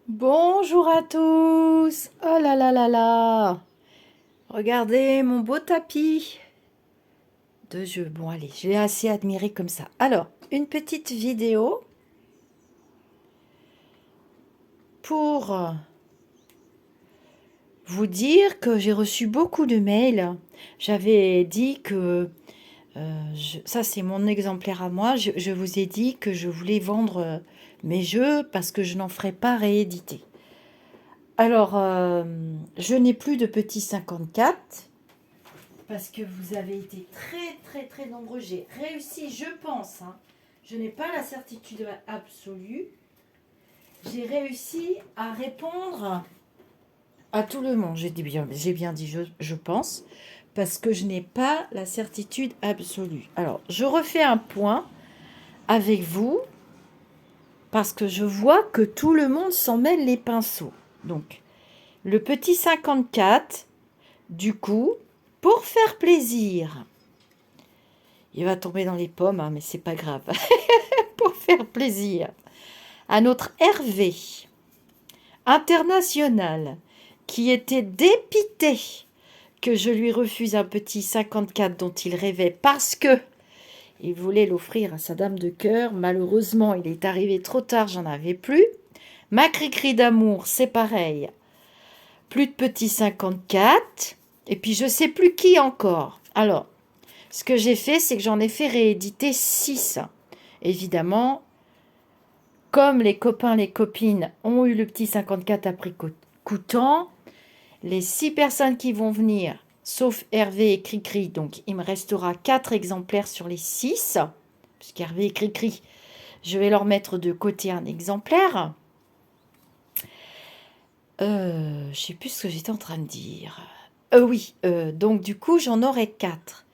Bonjour à tous. Oh là là là là. Regardez mon beau tapis de jeu. Bon allez, je l'ai assez admiré comme ça. Alors, une petite vidéo pour vous dire que j'ai reçu beaucoup de mails. J'avais dit que ça c'est mon exemplaire à moi. Je vous ai dit que je voulais vendre mes jeux parce que je n'en ferai pas rééditer. Alors, je n'ai plus de petits 54. Parce que vous avez été très très très nombreux. J'ai réussi, je pense, hein. Je n'ai pas la certitude absolue. J'ai réussi à répondre à tout le monde. J'ai bien dit je pense, parce que je n'ai pas la certitude absolue. Alors, je refais un point avec vous, parce que je vois que tout le monde s'en mêle les pinceaux. Donc, le petit 54, du coup, pour faire plaisir, il va tomber dans les pommes, hein, mais c'est pas grave. Pour faire plaisir à notre Hervé international, qui était dépité que je lui refuse un petit 54 dont il rêvait parce que il voulait l'offrir à sa dame de cœur. Malheureusement, il est arrivé trop tard, j'en avais plus. Ma cri-cri d'amour, c'est pareil. Plus de petits 54. Et puis je sais plus qui encore. Alors, ce que j'ai fait, c'est que j'en ai fait rééditer 6. Évidemment, comme les copains, les copines ont eu le petit 54 à prix coûtant, les 6 personnes qui vont venir, sauf Hervé et Cricri, donc il me restera 4 exemplaires sur les 6, puisqu'Hervé et Cricri, je vais leur mettre de côté un exemplaire. Je sais plus ce que j'étais en train de dire. Oui, donc du coup, j'en aurai 4.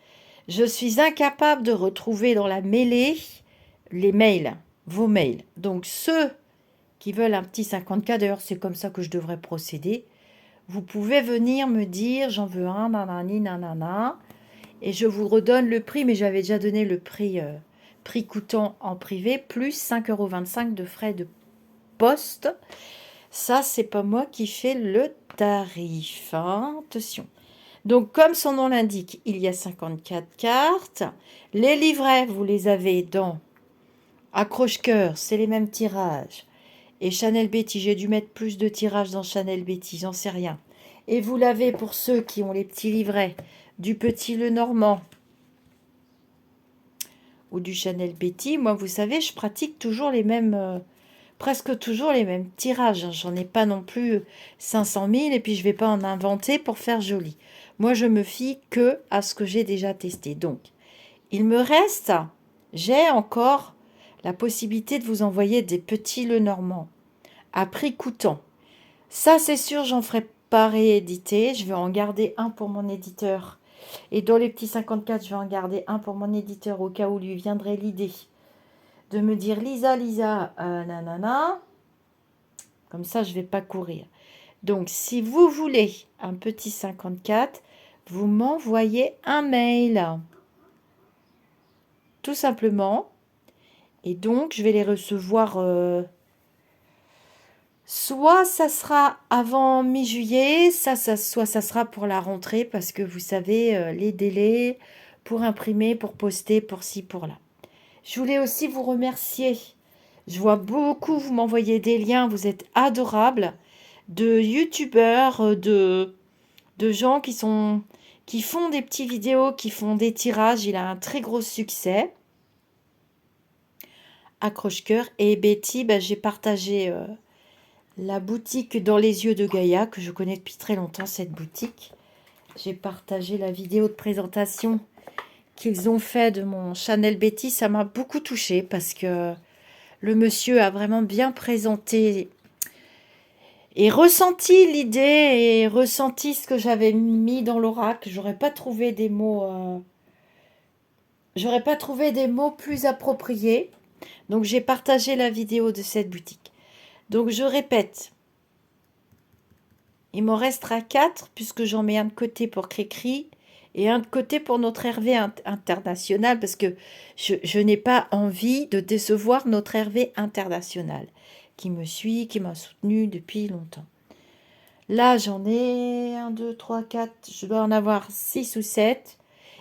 Je suis incapable de retrouver dans la mêlée les mails, vos mails. Donc ceux qui veulent un petit 54, d'ailleurs c'est comme ça que je devrais procéder, vous pouvez venir me dire j'en veux un, nanani, nanana, et je vous redonne le prix, mais j'avais déjà donné le prix coûtant en privé, plus 5,25 € de frais de poste. Ça, c'est pas moi qui fais le tarif, hein. Attention. Donc, comme son nom l'indique, il y a 54 cartes. Les livrets, vous les avez dans Accroche-Cœur, c'est les mêmes tirages. Et Chanel Betty, j'ai dû mettre plus de tirages dans Chanel Betty, j'en sais rien. Et vous l'avez pour ceux qui ont les petits livrets du Petit Lenormand ou du Chanel Betty. Moi, vous savez, je pratique toujours les mêmes, presque toujours les mêmes tirages. J'en ai pas non plus 500 000 et puis je vais pas en inventer pour faire joli. Moi, je me fie que à ce que j'ai déjà testé. Donc, il me reste, j'ai encore la possibilité de vous envoyer des petits Lenormand à prix coûtant. Ça, c'est sûr, j'en ferai pas rééditer. Je vais en garder un pour mon éditeur. Et dans les petits 54, je vais en garder un pour mon éditeur au cas où lui viendrait l'idée de me dire Lisa, Lisa, nanana. Comme ça, je ne vais pas courir. Donc, si vous voulez un petit 54, vous m'envoyez un mail. Tout simplement. Et donc, je vais les recevoir. Soit ça sera avant mi-juillet, soit ça sera pour la rentrée, parce que vous savez, les délais pour imprimer, pour poster, pour ci, pour là. Je voulais aussi vous remercier. Je vois beaucoup, vous m'envoyez des liens, vous êtes adorables, de youtubeurs, de gens qui font des petites vidéos, qui font des tirages. Il a un très gros succès. Accroche-cœur. Et Betty, bah, j'ai partagé la boutique dans les yeux de Gaïa, que je connais depuis très longtemps, cette boutique. J'ai partagé la vidéo de présentation qu'ils ont fait de mon Chanel Betty. Ça m'a beaucoup touchée parce que le monsieur a vraiment bien présenté et ressenti l'idée et ressenti ce que j'avais mis dans l'oracle. J'aurais pas trouvé des mots plus appropriés. Donc j'ai partagé la vidéo de cette boutique. Donc je répète, il m'en restera 4 puisque j'en mets un de côté pour Cricri et un de côté pour notre Hervé international parce que je n'ai pas envie de décevoir notre Hervé international. qui me suit, qui m'a soutenue depuis longtemps. Là, j'en ai 1, 2, 3, 4, je dois en avoir 6 ou 7.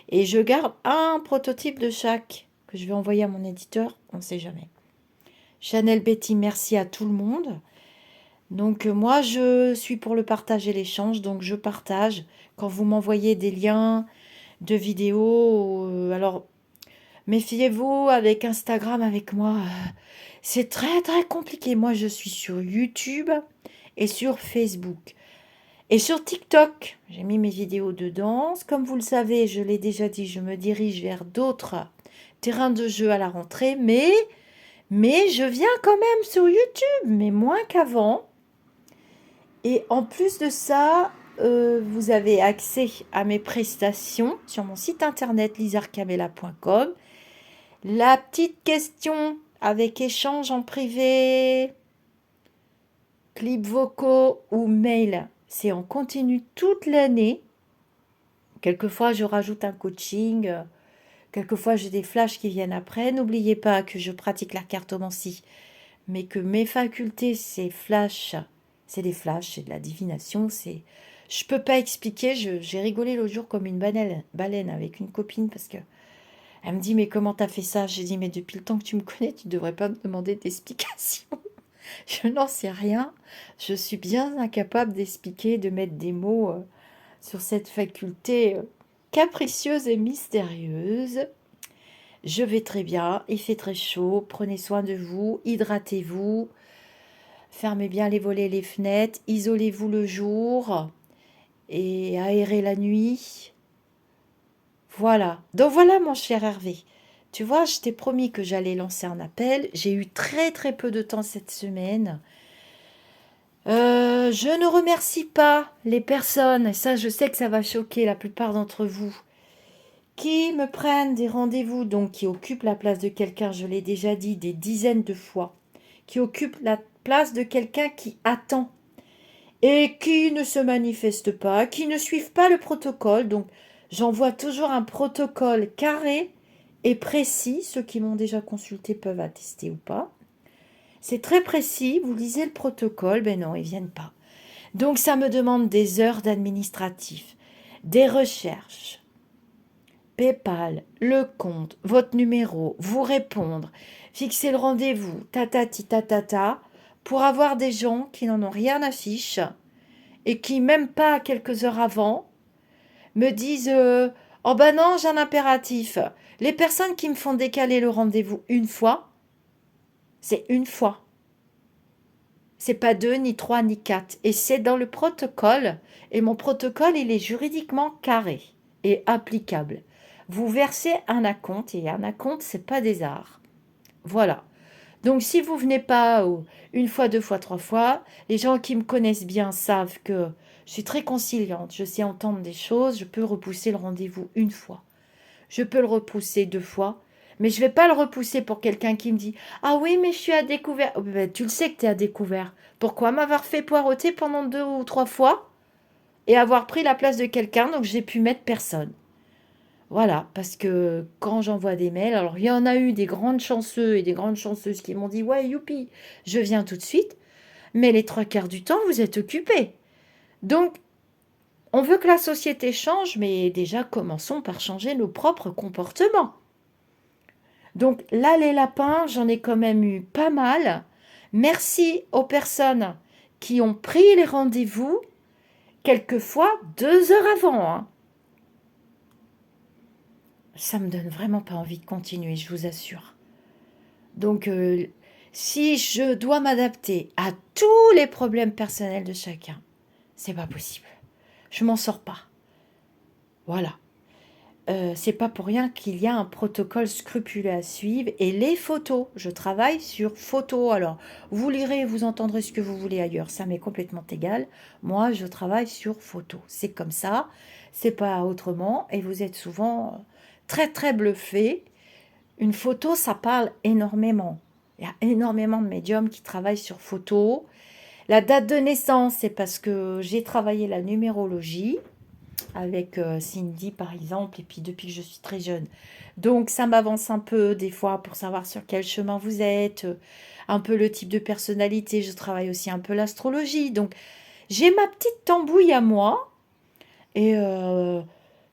Et je garde un prototype de chaque que je vais envoyer à mon éditeur, on ne sait jamais. Chanel Betty, merci à tout le monde. Donc moi, je suis pour le partage et l'échange, donc je partage. Quand vous m'envoyez des liens de vidéos, alors méfiez-vous avec Instagram, avec moi. C'est très très compliqué. Moi, je suis sur YouTube et sur Facebook. Et sur TikTok, j'ai mis mes vidéos de danse. Comme vous le savez, je l'ai déjà dit, je me dirige vers d'autres terrains de jeu à la rentrée. Mais je viens quand même sur YouTube, mais moins qu'avant. Et en plus de ça, vous avez accès à mes prestations sur mon site internet lisarcamela.com. La petite question avec échange en privé, clips vocaux ou mail, c'est en continu toute l'année. Quelquefois, je rajoute un coaching. Quelquefois, j'ai des flashs qui viennent après. N'oubliez pas que je pratique la cartomancie, mais que mes facultés, c'est flash. C'est des flashs, c'est de la divination. Je peux pas expliquer. J'ai rigolé l'autre jour comme une baleine avec une copine parce que elle me dit, mais comment t'as fait ça? J'ai dit, mais depuis le temps que tu me connais, tu devrais pas me demander d'explications. Je n'en sais rien. Je suis bien incapable d'expliquer, de mettre des mots sur cette faculté capricieuse et mystérieuse. Je vais très bien, il fait très chaud, prenez soin de vous, hydratez-vous, fermez bien les volets et les fenêtres, isolez-vous le jour et aérez la nuit. Voilà. Donc voilà mon cher Hervé. Tu vois, je t'ai promis que j'allais lancer un appel. J'ai eu très très peu de temps cette semaine. Je ne remercie pas les personnes, et ça je sais que ça va choquer la plupart d'entre vous, qui me prennent des rendez-vous, donc qui occupent la place de quelqu'un, je l'ai déjà dit des dizaines de fois, qui occupent la place de quelqu'un qui attend et qui ne se manifeste pas, qui ne suivent pas le protocole. Donc j'envoie toujours un protocole carré et précis. Ceux qui m'ont déjà consulté peuvent attester ou pas. C'est très précis, vous lisez le protocole, ben non, ils viennent pas. Donc ça me demande des heures d'administratif, des recherches, PayPal, le compte, votre numéro, vous répondre, fixer le rendez-vous, tatati tatata, pour avoir des gens qui n'en ont rien à fiche et qui, même pas quelques heures avant, me disent oh ben non, j'ai un impératif. Les personnes qui me font décaler le rendez-vous une fois, c'est une fois. C'est pas 2, ni 3, ni 4. Et c'est dans le protocole. Et mon protocole, il est juridiquement carré et applicable. Vous versez un acompte, et un acompte, c'est pas des arts. Voilà. Donc, si vous venez pas une fois, 2 fois, 3 fois, les gens qui me connaissent bien savent que je suis très conciliante. Je sais entendre des choses. Je peux repousser le rendez-vous une fois. Je peux le repousser 2 fois. Mais je ne vais pas le repousser pour quelqu'un qui me dit « Ah oui, mais je suis à découvert. Oh, ben, tu le sais que tu es à découvert. Pourquoi m'avoir fait poireauter pendant 2 ou 3 fois et avoir pris la place de quelqu'un, donc j'ai pu mettre personne ?» Voilà, parce que quand j'envoie des mails, alors il y en a eu des grandes chanceux et des grandes chanceuses qui m'ont dit « Ouais, youpi, je viens tout de suite. » Mais les 3/4 du temps, vous êtes occupés. Donc, on veut que la société change, mais déjà commençons par changer nos propres comportements. Donc là, les lapins, j'en ai quand même eu pas mal. Merci aux personnes qui ont pris les rendez-vous, quelquefois 2 heures avant. Hein. Ça me donne vraiment pas envie de continuer, je vous assure. Donc, si je dois m'adapter à tous les problèmes personnels de chacun, c'est pas possible. Je m'en sors pas. Voilà. C'est pas pour rien qu'il y a un protocole scrupuleux à suivre. Et les photos, je travaille sur photos. Alors, vous lirez, vous entendrez ce que vous voulez ailleurs, ça m'est complètement égal. Moi, je travaille sur photos. C'est comme ça, c'est pas autrement. Et vous êtes souvent très très bluffés. Une photo, ça parle énormément. Il y a énormément de médiums qui travaillent sur photos. La date de naissance, c'est parce que j'ai travaillé la numérologie. avec Cindy par exemple, et puis depuis que je suis très jeune. Donc ça m'avance un peu des fois pour savoir sur quel chemin vous êtes, un peu le type de personnalité. Je travaille aussi un peu l'astrologie. Donc j'ai ma petite tambouille à moi et il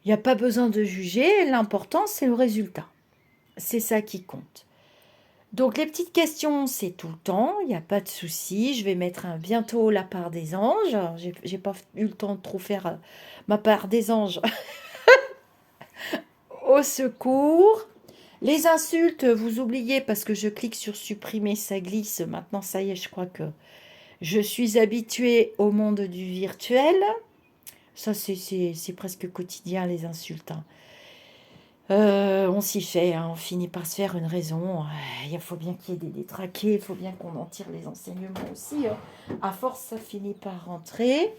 n'y a pas besoin de juger. L'important, c'est le résultat. C'est ça qui compte. Donc les petites questions, c'est tout le temps, il n'y a pas de souci. Je vais mettre bientôt la part des anges. J'ai pas eu le temps de trop faire ma part des anges au secours. Les insultes, vous oubliez parce que je clique sur supprimer, ça glisse. Maintenant, ça y est, je crois que je suis habituée au monde du virtuel. Ça, c'est presque quotidien, les insultes, hein. On s'y fait, hein, on finit par se faire une raison. Il faut bien qu'il y ait des détraqués, il faut bien qu'on en tire les enseignements aussi, hein. À force, ça finit par rentrer.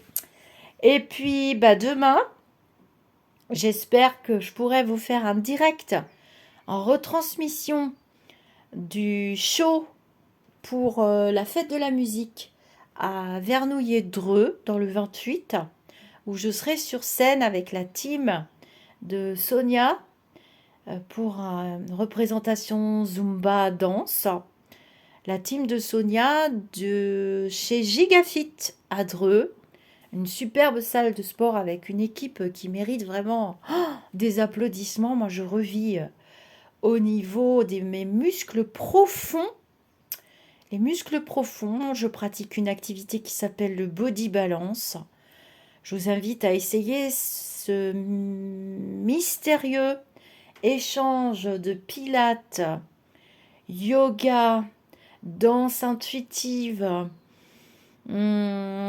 Et puis, bah, demain, j'espère que je pourrai vous faire un direct en retransmission du show pour la fête de la musique à Vernouillet-Dreux, dans le 28, où je serai sur scène avec la team de Sonia pour une représentation Zumba danse. La team de Sonia de chez Gigafit à Dreux, une superbe salle de sport avec une équipe qui mérite vraiment des applaudissements. Moi, je revis au niveau de mes muscles profonds. Les muscles profonds, je pratique une activité qui s'appelle le body balance. Je vous invite à essayer ce mystérieux échange de pilates, yoga, danse intuitive,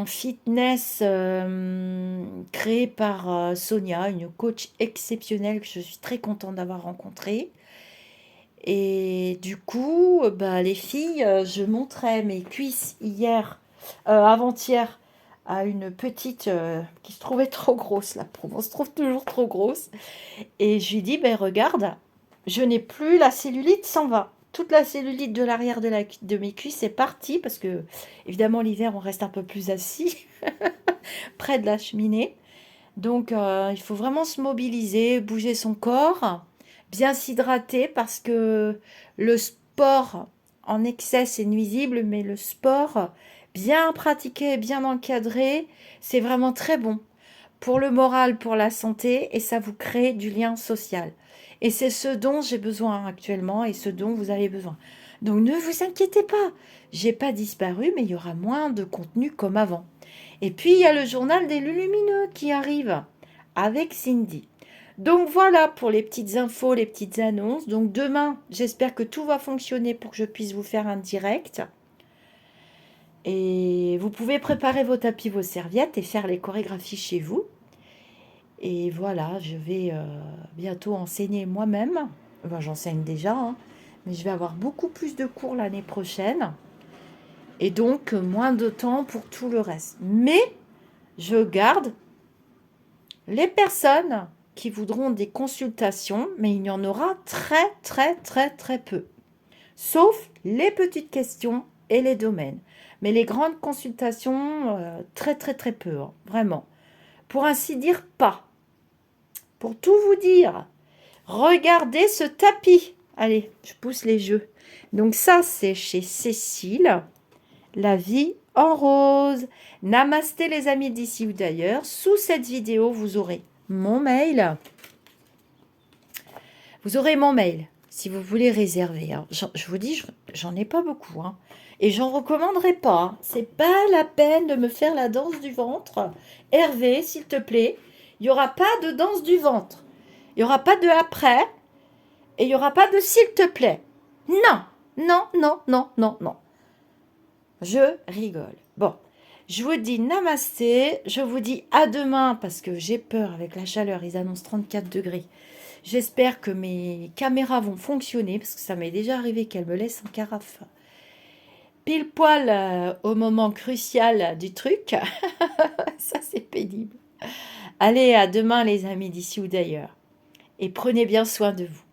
fitness créé par Sonia, une coach exceptionnelle que je suis très contente d'avoir rencontrée. Et du coup, bah, les filles, je montrais mes cuisses avant-hier, à une petite qui se trouvait trop grosse. La promo se trouve toujours trop grosse. Et je lui dis, ben regarde, je n'ai plus la cellulite, s'en va. Toute la cellulite de l'arrière de mes cuisses est partie parce que, évidemment, l'hiver, on reste un peu plus assis près de la cheminée. Donc, il faut vraiment se mobiliser, bouger son corps, bien s'hydrater parce que le sport en excès, c'est nuisible, mais le sport bien pratiqué, bien encadré, c'est vraiment très bon pour le moral, pour la santé, et ça vous crée du lien social. Et c'est ce dont j'ai besoin actuellement et ce dont vous avez besoin. Donc ne vous inquiétez pas, j'ai pas disparu, mais il y aura moins de contenu comme avant. Et puis il y a le journal des Lumineux qui arrive avec Cindy. Donc voilà pour les petites infos, les petites annonces. Donc demain, j'espère que tout va fonctionner pour que je puisse vous faire un direct. Et vous pouvez préparer vos tapis, vos serviettes et faire les chorégraphies chez vous. Et voilà, je vais bientôt enseigner moi-même. Enfin, j'enseigne déjà, hein, mais je vais avoir beaucoup plus de cours l'année prochaine. Et donc, moins de temps pour tout le reste. Mais je garde les personnes qui voudront des consultations, mais il y en aura très, très, très, très peu. Sauf les petites questions et les domaines. Mais les grandes consultations, très, très, très peu, hein, vraiment. Pour ainsi dire, pas. Pour tout vous dire, regardez ce tapis. Allez, je pousse les jeux. Donc ça, c'est chez Cécile. La vie en rose. Namasté les amis d'ici ou d'ailleurs. Sous cette vidéo, vous aurez mon mail. Vous aurez mon mail si vous voulez réserver. Alors, je vous dis, j'en ai pas beaucoup, hein. Et j'en recommanderai pas, hein. C'est pas la peine de me faire la danse du ventre. Hervé, s'il te plaît, il n'y aura pas de danse du ventre. Il n'y aura pas de après. Et il n'y aura pas de s'il te plaît. Non, non, non, non, non, non. Je rigole. Bon, je vous dis namasté. Je vous dis à demain parce que j'ai peur avec la chaleur. Ils annoncent 34 degrés. J'espère que mes caméras vont fonctionner parce que ça m'est déjà arrivé qu'elles me laissent en carafe. Pile poil au moment crucial du truc. Ça, c'est pénible. Allez, à demain les amis d'ici ou d'ailleurs. Et prenez bien soin de vous.